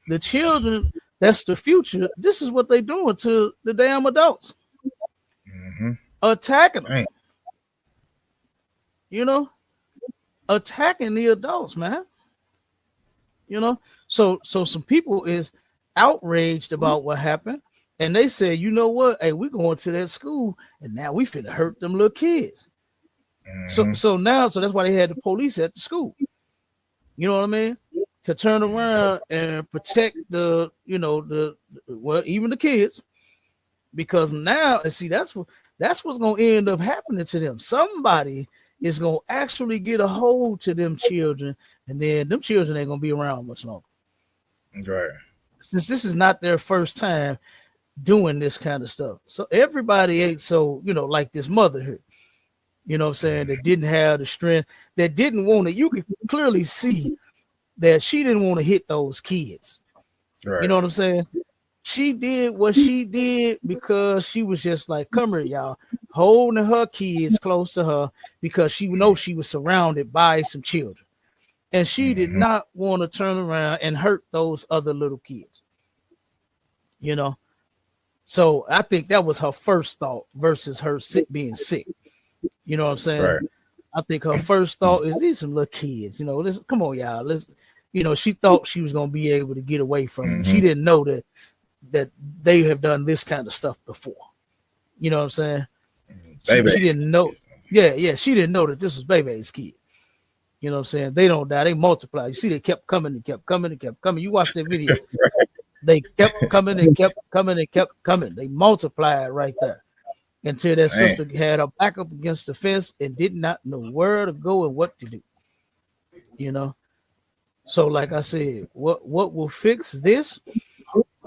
The children, that's the future. This is what they doing to the damn adults, attacking them, you know, attacking the adults, man. You know, so some people is outraged about what happened, and they said, you know what? Hey, we're going to that school, and now we finna hurt them little kids. So that's why they had the police at the school. You know what I mean? To turn around and protect even the kids, because now, and see, that's what's gonna end up happening to them. Somebody is gonna actually get a hold to them children, and then them children ain't gonna be around much longer. Right. Since this is not their first time doing this kind of stuff. So everybody ain't so, like this mother here. You know what I'm saying? That didn't have the strength, that didn't want to, you could clearly see that she didn't want to hit those kids. Right. You know what I'm saying? She did what she did because she was just like, come here, y'all, holding her kids close to her because she knows she was surrounded by some children. And she did not want to turn around and hurt those other little kids. You know? So I think that was her first thought versus her being sick. You know what I'm saying? Right. I think her first thought is these some little kids. Come on, y'all. She thought she was going to be able to get away from them. She didn't know that they have done this kind of stuff before. You know what I'm saying? Baby. She didn't know. Yeah, she didn't know that this was Bebe's kid. You know what I'm saying? They don't die, they multiply. You see, they kept coming and kept coming and kept coming. You watch that video. They kept coming and kept coming and kept coming. They multiplied right there until that sister had her back up against the fence and did not know where to go and what to do. You know? So, like I said, what will fix this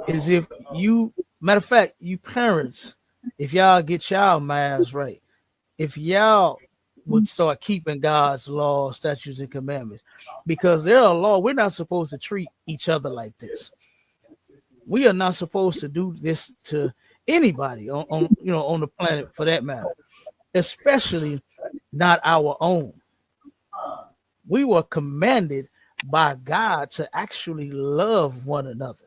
is if you, matter of fact, you parents, if y'all get y'all minds right, if y'all would start keeping God's laws, statutes, and commandments, because there are laws. We're not supposed to treat each other like this. We are not supposed to do this to anybody on the planet, for that matter, especially not our own. We were commanded by God to actually love one another.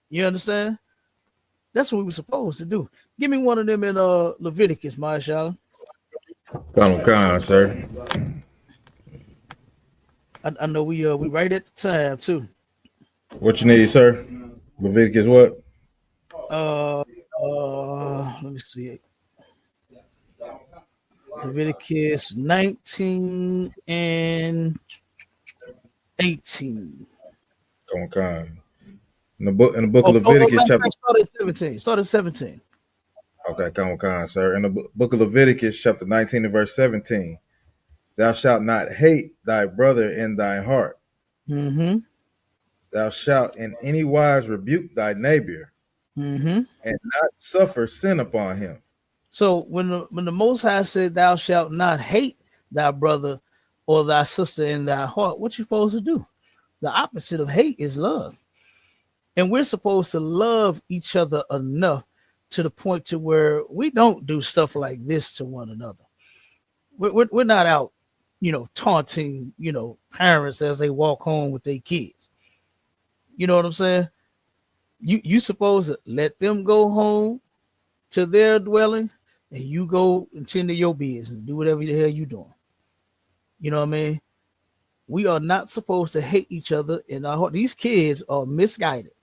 You understand? That's what we were supposed to do. Give me one of them in Leviticus, Marshall. Come on, sir. I know we right at the time too. What you need, sir? Leviticus what? Let me see. Leviticus 19 and 18. Come on. In the book of Leviticus, chapter. Start at 17. Okay, come on, sir. In the book of Leviticus, chapter 19 and verse 17, thou shalt not hate thy brother in thy heart. Mm-hmm. Thou shalt in any wise rebuke thy neighbor, and not suffer sin upon him. So when the Most High said, "Thou shalt not hate thy brother or thy sister in thy heart," what you supposed to do? The opposite of hate is love, and we're supposed to love each other enough to the point to where we don't do stuff like this to one another. We're not out, taunting, parents as they walk home with their kids. You know what I'm saying? You supposed to let them go home to their dwelling, and you go and tend to your business, do whatever the hell you doing. You know what I mean? We are not supposed to hate each other in our heart. These kids are misguided.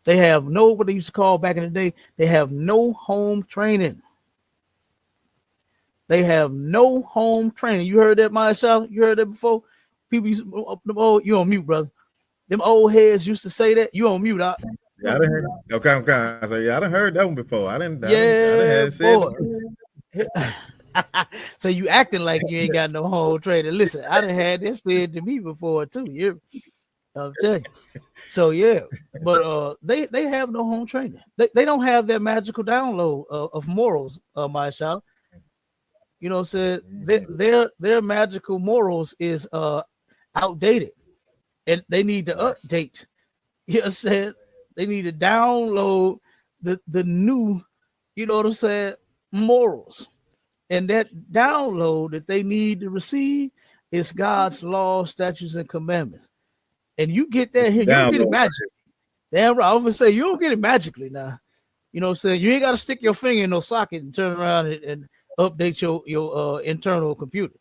They have what they used to call back in the day, they have no home training. They have no home training. You heard that, Marshall? You heard that before? People used to, you on mute, brother. Them old heads used to say that. You on mute, out. Yeah, I done heard. Okay, so yeah, I done heard that one before. I didn't boy. So you acting like you ain't got no home training. Listen, I done had this said to me before too. I'm telling you. So yeah, but they have no home training. They don't have that magical download of morals, my child. You know what I'm saying? Their magical morals is outdated, and they need to update. You know what I'm saying? They need to download the new, you know what I'm saying, morals. And that download that they need to receive is God's law, statutes, and commandments. And you get that here, you don't get it magically. Damn right. I was gonna say you don't get it magically now. You know what I'm saying? You ain't got to stick your finger in no socket and turn around and update your internal computer.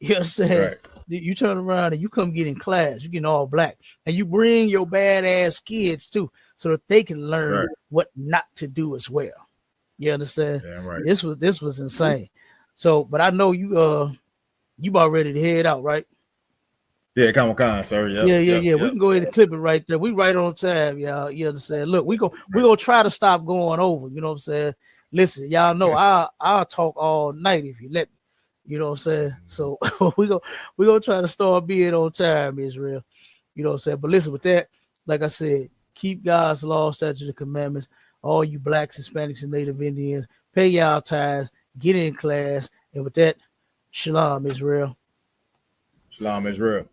You know what I'm saying? Right. You turn around and you come get in class, you get all black, and you bring your badass kids too, so that they can learn what not to do as well. You understand? Damn right. This was insane. So, but I know you about ready to head out, right? Yeah, come on, sir. Yeah. We can go ahead and clip it right there. We right on time, y'all. You understand? Look, we gonna try to stop going over. You know what I'm saying? Listen, y'all know I'll talk all night if you let me. You know what I'm saying? So we gonna try to start being on time, Israel. You know what I'm saying? But listen, with that, like I said, keep God's law, statutes, and commandments. All you blacks, Hispanics, and Native Indians, pay y'all tithes, get in class, and with that, shalom, Israel. Shalom, Israel.